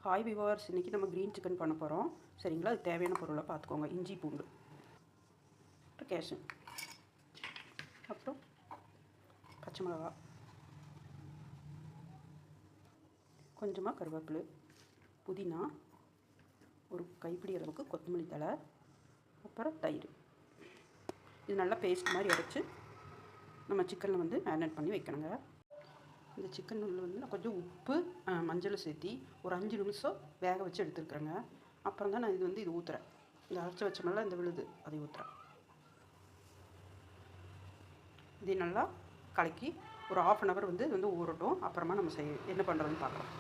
Hi viewers, இன்றைக்கி நம்ம green chicken பண்ண போகிறோம். சரிங்களா? அதுக்கு தேவையான பொருளை பார்த்துக்கோங்க. இஞ்சி பூண்டு, அப்புறம் கேஷன், அப்புறம் பச்சை மிளகா, கொஞ்சமாக கருவேப்பிலை, புதினா, ஒரு கைப்பிடி அளவுக்கு கொத்தமல்லி தழை, அப்புறம் தயிர். இது நல்லா பேஸ்ட் மாதிரி அரைச்சி நம்ம சிக்கனில் வந்து மேரினேட் பண்ணி வைக்கணுங்க. இந்த சிக்கன் உள்ள வந்து நான் கொஞ்சம் உப்பு மஞ்சள் சேர்த்தி ஒரு 5 நிமிஷம் வேக வச்சு எடுத்துருக்குறேங்க. அப்புறம் தான் நான் இது ஊற்றுறேன். இந்த அரைச்சி வச்சோம்னால இந்த விழுது அதை ஊற்றுறேன். இதை நல்லா கலக்கி ஒரு 1/2 hour வந்து இது வந்து ஊறட்டும். அப்புறமா நம்ம என்ன பண்ணுறதுன்னு பார்க்கலாம்.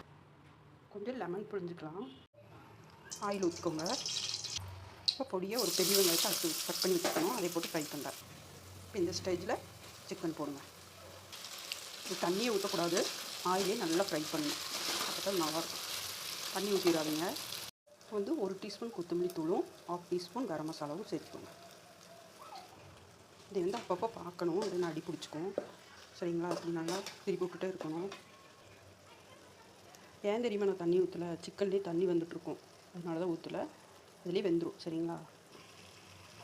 கொஞ்சம் லெமன் புழிஞ்சிக்கலாம். ஆயில் ஊற்றிக்கோங்க. இப்போ பொடியாக ஒரு பெரிய வெங்காயத்தை கட் பண்ணி வச்சுக்கணும். அதை போட்டு ஃப்ரை பண்ணுறேன். இப்போ இந்த ஸ்டேஜில் சிக்கன் போடுங்க. இது தண்ணியை ஊற்றக்கூடாது, ஆயிலே நல்லா ஃப்ரை பண்ணணும். அப்போ தான் நல்லாயிருக்கும். தண்ணி ஊற்றிடாதீங்க. வந்து 1 டீஸ்பூன் கொத்தமல்லி தூளும் 1/2 டீஸ்பூன் கரம் மசாலாவும் சேர்த்துக்கோங்க. இதை வந்து அப்பப்போ பார்க்கணும், இல்லைன்னா அடி பிடிச்சிக்கும். சரிங்களா? அப்படி நல்லா திருப்பி விட்டுட்டே இருக்கணும். ஏன் தெரியுமா நான் தண்ணி ஊற்றலை? சிக்கன்லேயே தண்ணி வந்துட்டுருக்கும், அதனால தான் ஊற்றலை. இதுலேயே வெந்துடும். சரிங்களா?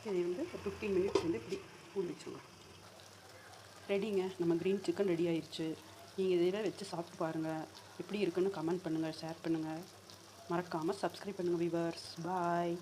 இதை வந்து ஒரு 15 minutes வந்து இப்படி ஊறி வச்சுக்கோங்க. ரெடிங்க, நம்ம க்ரீன் சிக்கன் ரெடி ஆயிடுச்சு. நீங்கள் இதில் வச்சு சாப்பிட்டு பாருங்கள். எப்படி இருக்குன்னு கமெண்ட் பண்ணுங்கள், ஷேர் பண்ணுங்கள். மறக்காமல் சப்ஸ்கிரைப் பண்ணுங்கள் வியூவர்ஸ். பாய்.